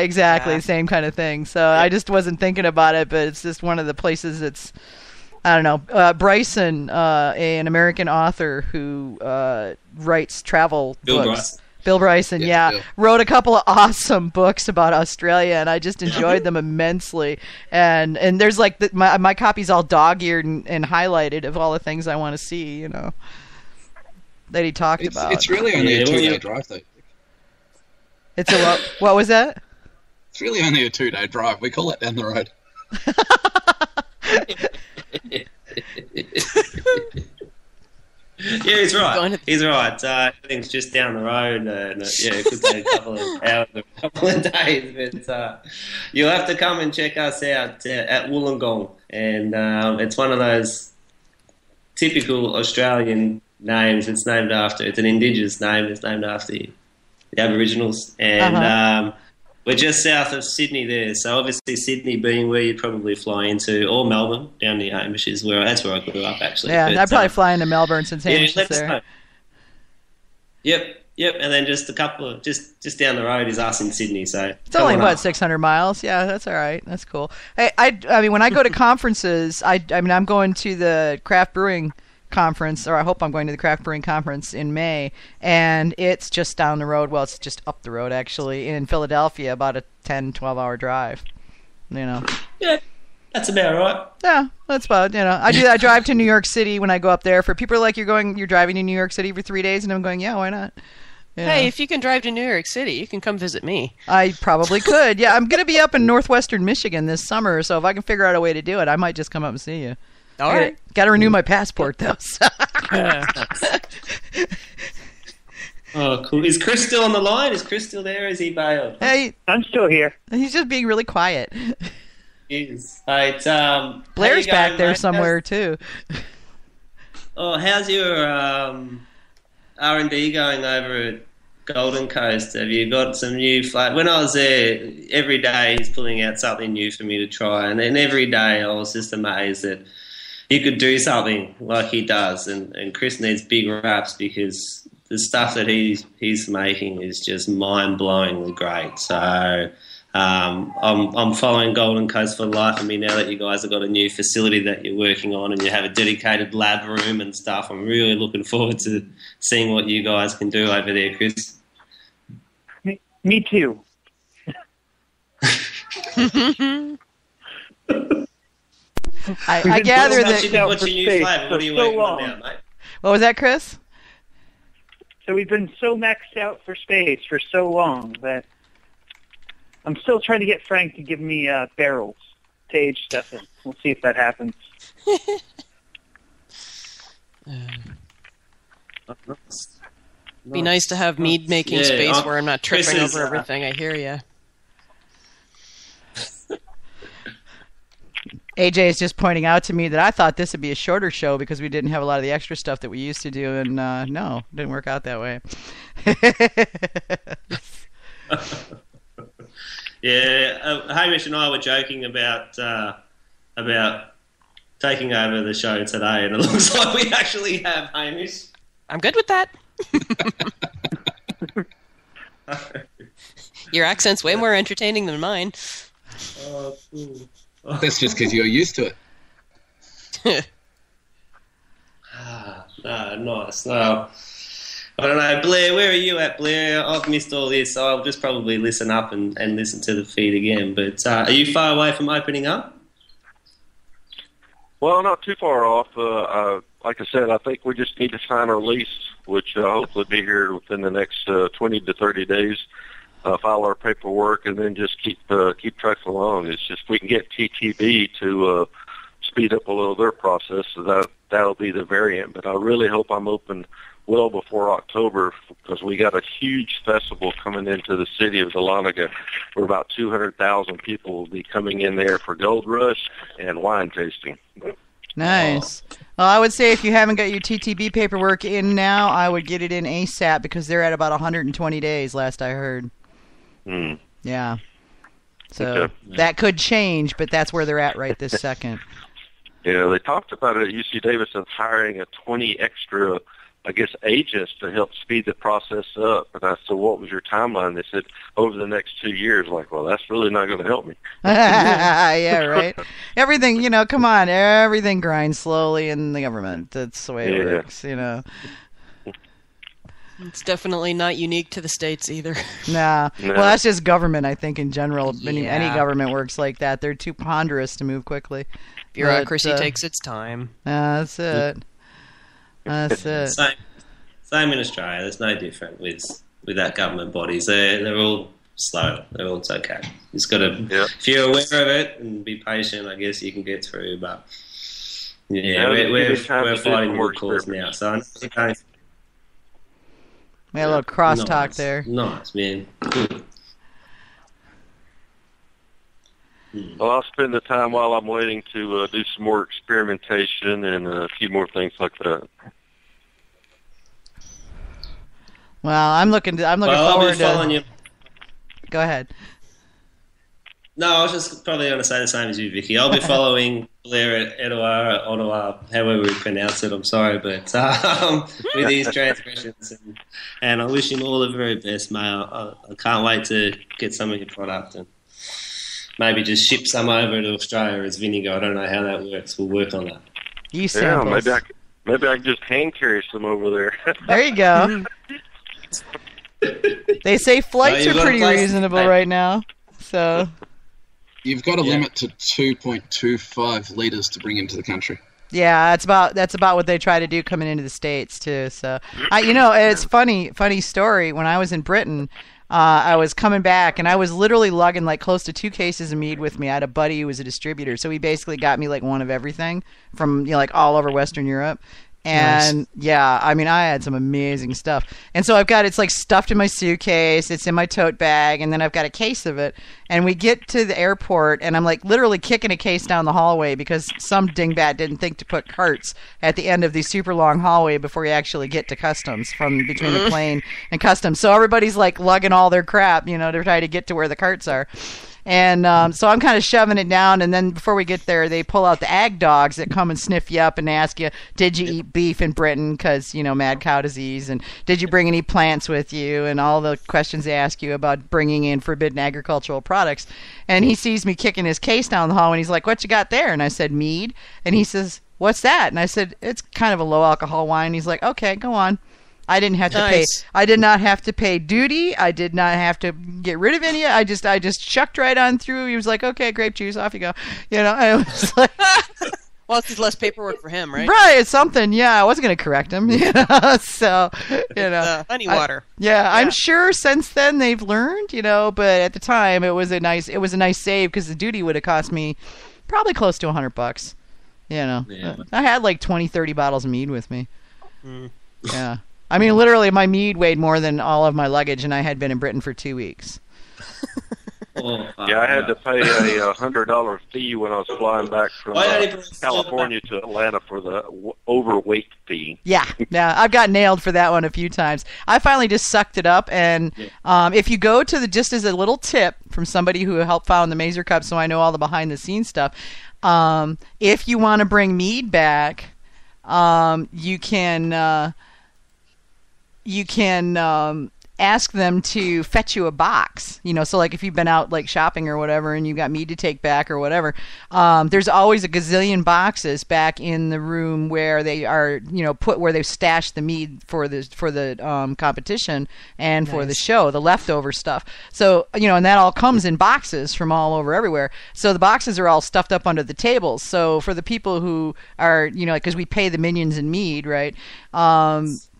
Exactly, same kind of thing. So I just wasn't thinking about it, but it's just one of the places it's, I don't know. Bryson, an American author who writes travel books. Bill Bryson, Bill. Wrote a couple of awesome books about Australia, and I just enjoyed them immensely. And there's like my copy's all dog-eared and highlighted of all the things I want to see, that he talked about. It's really only a 2-day drive, though. It's a what was that? It's really only a 2-day drive. We call it down the road. Yeah, he's right. He's right. Everything's just down the road. It could take a couple of hours, a couple of days. But you'll have to come and check us out at Wollongong. And it's one of those typical Australian names. It's an Indigenous name. It's named after the Aboriginals. And we're just south of Sydney there. So obviously Sydney being where you'd probably fly into, or Melbourne, down near Hamish, that's where I grew up, actually. Yeah, I'd probably fly into Melbourne since Hamish is there. Know. Yep. And then just a couple of, just down the road is us in Sydney. So it's only, 600 miles? Yeah, that's all right. That's cool. Hey, I mean, when I go to conferences, I mean, I'm going to the craft brewing conference, or I hope I'm going to the craft brewing conference in May, and it's just down the road. Well, it's just up the road, actually, in Philadelphia, about a 10-12 hour drive. Yeah, that's about right. Yeah, that's about, I drive to New York City when I go up there. For people like you're driving to New York City for 3 days, and I'm going, yeah, why not? Hey, if you can drive to New York City, you can come visit me. I probably could. Yeah, I'm going to be up in northwestern Michigan this summer, so if I can figure out a way to do it, I might just come up and see you. All right. Got to renew my passport, though. Oh, cool. Is Chris still on the line? Is Chris still there? Is he bailed? Hey, I'm still here. He's just being really quiet. He is. Right, Blair's back there somewhere, too. Oh, how's your R&D going over at Golden Coast? Have you got some new flavor? When I was there, every day he's pulling out something new for me to try, and then every day I was just amazed that he could do something like he does, and Chris needs big raps because the stuff that he's making is just mind-blowingly great. So I'm following Golden Coast for the life of me now that you guys have got a new facility that you're working on and you have a dedicated lab room and stuff. I'm really looking forward to seeing what you guys can do over there, Chris. Me too. I gather that... What's your new flavour? What are you working on now, mate? What was that, Chris? So we've been so maxed out for space for so long that I'm still trying to get Frank to give me barrels to age stuff in. We'll see if that happens. Be nice to have mead making space where I'm not tripping over everything. I hear you. AJ is just pointing out to me that I thought this would be a shorter show because we didn't have a lot of the extra stuff that we used to do, and no, it didn't work out that way. Hamish and I were joking about taking over the show today, and it looks like we actually have, Hamish. I'm good with that. Your accent's way more entertaining than mine. Oh, cool. That's just because you're used to it. No, nice. No, I don't know. Blair, where are you at, Blair? I've missed all this, so I'll just probably listen up and listen to the feed again. But are you far away from opening up? Well, not too far off. Like I said, I think we just need to sign our lease, which hopefully be here within the next 20 to 30 days. File our paperwork, and then just keep trucking along. It's just we can get TTB to speed up a little their process, so that'll be the variant. But I really hope I'm open well before October, because we got a huge festival coming into the city of Dahlonega, where about 200,000 people will be coming in there for Gold Rush and wine tasting. Nice. Well, I would say if you haven't got your TTB paperwork in now, I would get it in ASAP, because they're at about 120 days, last I heard. Yeah. So that could change, but that's where they're at right this second. Yeah, they talked about it at UC Davis of hiring 20 extra I guess, agents to help speed the process up. And I said, what was your timeline? They said, over the next 2 years. Like, well, that's really not going to help me. Yeah, right. Everything, come on. Everything grinds slowly in the government. That's the way it works, It's definitely not unique to the States either. Nah. No. Well, that's just government, I think, in general. Any government works like that. They're too ponderous to move quickly. Bureaucracy takes its time. That's it. That's it. Same in Australia. There's no different with our government bodies. They're all slow. They're all okay. You just got to, if you're aware of it and be patient, I guess you can get through. But we're fighting more cause now. So I know we had a little crosstalk there. Nice, man. Good. Well, I'll spend the time while I'm waiting to do some more experimentation and a few more things like that. Well, I'm looking forward to. You. Go ahead. No, I was just probably going to say the same as you, Vicky. I'll be following Blair Etowah, Ottawa, however we pronounce it. I'm sorry, but with these transgressions, and I wish him all the very best, mate. I can't wait to get some of your product and maybe just ship some over to Australia as vinegar. I don't know how that works. We'll work on that. Maybe I can just hand carry some over there. There you go. They say flights are pretty reasonable right now, so. You've got a limit to 2.25 liters to bring into the country. Yeah, that's about what they try to do coming into the States too. So, it's funny story. When I was in Britain, I was coming back and I was literally lugging like close to 2 cases of mead with me. I had a buddy who was a distributor, so he basically got me like one of everything from like all over Western Europe. And I had some amazing stuff. And so it's like stuffed in my suitcase, it's in my tote bag, and then I've got a case of it. And we get to the airport, and I'm like literally kicking a case down the hallway because some dingbat didn't think to put carts at the end of the super long hallway before you actually get to customs from between the plane and customs. So everybody's like lugging all their crap, to try to get to where the carts are. And so I'm kind of shoving it down, and then before we get there, they pull out the ag dogs that come and sniff you up and ask you, did you eat beef in Britain because, mad cow disease, and did you bring any plants with you, and all the questions they ask you about bringing in forbidden agricultural products. And he sees me kicking his case down the hall, and he's like, what you got there? And I said, mead. And he says, what's that? And I said, it's kind of a low-alcohol wine. And he's like, okay, go on. I didn't have to pay. I did not have to pay duty. I did not have to get rid of any. I just chucked right on through. He was like, "Okay, grape juice, off you go." I was like, well, it's less paperwork for him, right? Right, it's something. Yeah, I wasn't going to correct him. So honey water. Yeah, I'm sure since then they've learned. But at the time it was a nice save because the duty would have cost me probably close to $100. I had like 20-30 bottles of mead with me. Yeah. I mean, literally, my mead weighed more than all of my luggage, and I had been in Britain for 2 weeks. I had to pay a $100 fee when I was flying back from California to Atlanta for the overweight fee. Yeah, I've got nailed for that one a few times. I finally just sucked it up, and if you go to just as a little tip from somebody who helped found the Mazer Cup, so I know all the behind-the-scenes stuff, if you want to bring mead back, you can ask them to fetch you a box, so like if you've been out like shopping or whatever and you've got mead to take back or whatever, there's always a gazillion boxes back in the room where they are, put where they've stashed the mead for the competition and for the show, the leftover stuff. So, and that all comes in boxes from all over everywhere. So the boxes are all stuffed up under the tables. So for the people who are, because we pay the minions in mead, right?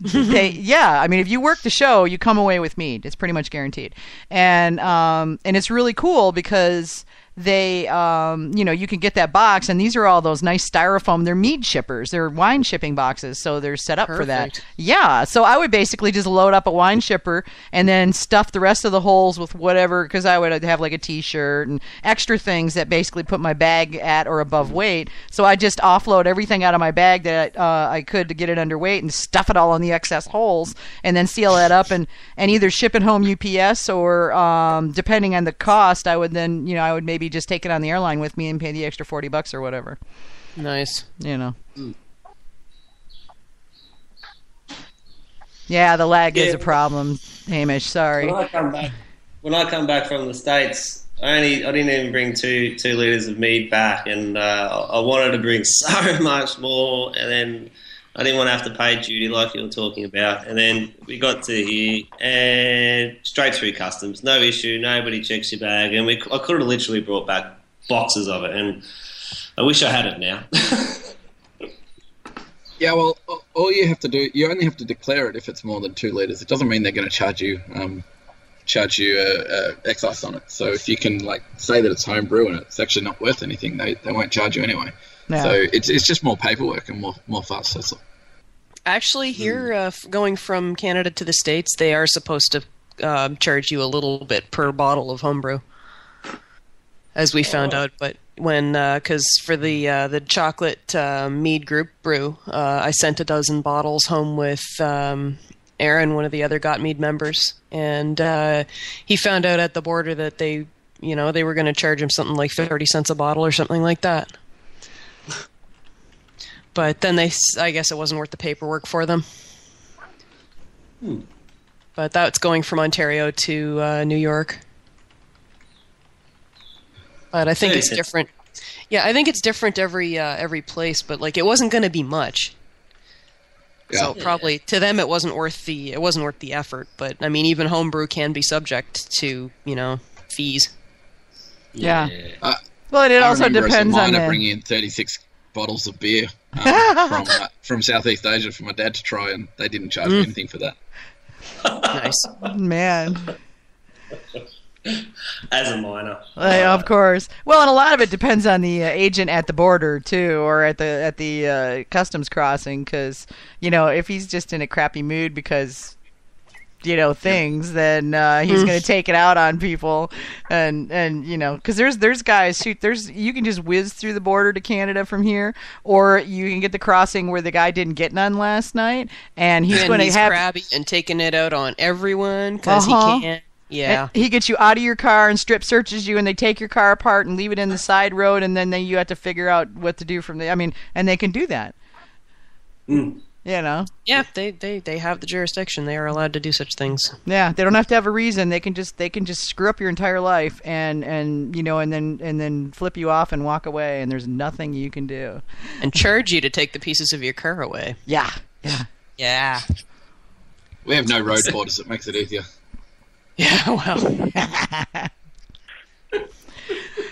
If you work the show, you come away with mead. It's pretty much guaranteed. And it's really cool because they, you can get that box, and these are all those nice styrofoam. They're mead shippers. They're wine shipping boxes, so they're set up for that. Yeah, so I would basically just load up a wine shipper and then stuff the rest of the holes with whatever, because I would have like a T-shirt and extra things that basically put my bag at or above weight. So I just offload everything out of my bag that I could to get it underweight and stuff it all in the excess holes, and then seal that up and either ship it home UPS or depending on the cost, I would then, I would maybe just take it on the airline with me and pay the extra $40 or whatever. Nice. Yeah, the lag is a problem, Hamish. Sorry. When I come back from the States, I didn't even bring 2 litres of mead back, and I wanted to bring so much more, and then I didn't want to have to pay duty like you were talking about. And then we got to here, and straight through customs, no issue, nobody checks your bag, and I could have literally brought back boxes of it, and I wish I had it now. Yeah, well, all you have to do, you only have to declare it if it's more than 2 litres. It doesn't mean they're going to charge you excise on it. So if you can say that it's homebrew and it's actually not worth anything, they won't charge you anyway. Yeah. So it's just more paperwork and more fuss. That's all. Actually, here going from Canada to the States, they are supposed to charge you a little bit per bottle of homebrew, as we found out. But because for the chocolate mead group brew, I sent a dozen bottles home with Aaron, one of the other Got Mead members, and he found out at the border that they were going to charge him something like 30 cents a bottle or something like that. But then I guess it wasn't worth the paperwork for them. But that's going from Ontario to New York. But I think it's different. Yeah, I think it's different every place. But it wasn't going to be much. Yeah. So probably to them it wasn't worth the effort. But I mean, even homebrew can be subject to fees. Yeah. Well, it also depends on bringing in 36 bottles of beer from Southeast Asia for my dad to try, and they didn't charge me anything for that. Nice, man. As a minor, of course. Well, and a lot of it depends on the agent at the border too, or at the customs crossing, because if he's just in a crappy mood because things, then he's going to take it out on people, and because there's guys you can just whiz through the border to Canada from here, or you can get the crossing where the guy didn't get none last night, and he's going to have crabby and taking it out on everyone because he can't. Yeah, and he gets you out of your car and strip searches you, and they take your car apart and leave it in the side road, and then you have to figure out what to do from there. I mean, and they can do that. Yeah, they have the jurisdiction. They are allowed to do such things. Yeah, they don't have to have a reason. They can just screw up your entire life and then flip you off and walk away, and there's nothing you can do. And charge you to take the pieces of your car away. Yeah. We have no road borders. It makes it easier. Yeah, well.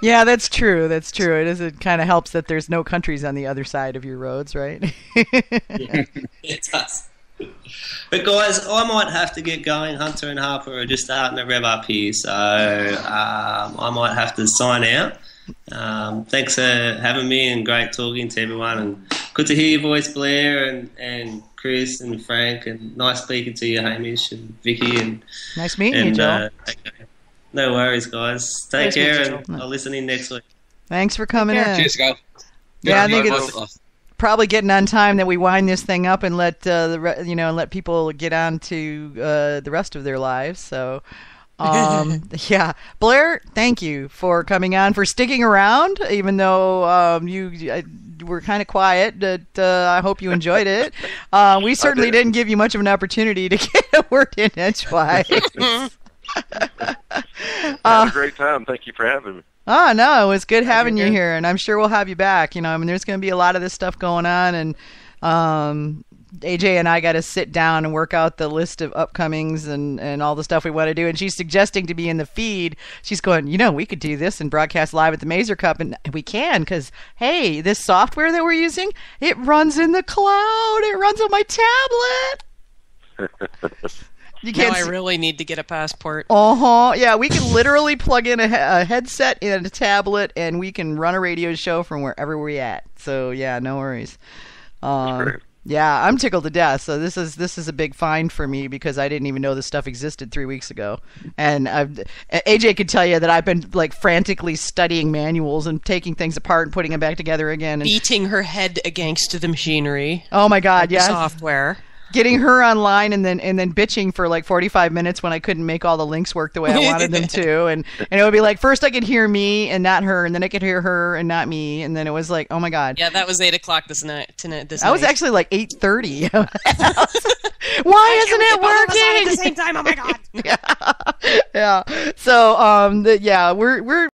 Yeah, that's true. It kind of helps that there's no countries on the other side of your roads, right? Yeah, it does. But guys, I might have to get going. Hunter and Harper are just starting to rev up here, so I might have to sign out. Thanks for having me, and great talking to everyone, and good to hear your voice, Blair, and Chris and Frank, and nice speaking to you, Hamish and Vicky, and nice meeting you, Joel. No worries, guys. Take care, and I'll listen in next week. Thanks for coming in. Cheers, guys. Yeah, I think it's probably getting on time that we wind this thing up and let let people get on to the rest of their lives. So, yeah, Blair, thank you for coming on, for sticking around, even though you were kind of quiet. But I hope you enjoyed it. We certainly didn't give you much of an opportunity to get a word in edgewise. Had a great time. Thank you for having me. Oh, no, it was good having you here, and I'm sure we'll have you back. There's going to be a lot of this stuff going on, and AJ and I got to sit down and work out the list of upcomings and all the stuff we want to do, and she's suggesting to be in the feed. She's going, we could do this and broadcast live at the Mazer Cup, and we can, because, hey, this software that we're using, it runs in the cloud. It runs on my tablet. I really need to get a passport. Yeah, we can literally plug in a headset and a tablet, and we can run a radio show from wherever we're at. So yeah, no worries. Yeah, I'm tickled to death. So this is a big find for me, because I didn't even know this stuff existed 3 weeks ago. And AJ could tell you that I've been frantically studying manuals and taking things apart and putting them back together again. And beating her head against the machinery. Oh my God, yes. Software. getting her online and then bitching for like 45 minutes when I couldn't make all the links work the way I wanted them to, and it would be like first I could hear me and not her, and then I could hear her and not me, and then it was like, oh my god. Yeah, that was 8:00 this night. That was actually like 8:30. Why isn't it working at the same time? Oh my god. Yeah. So we're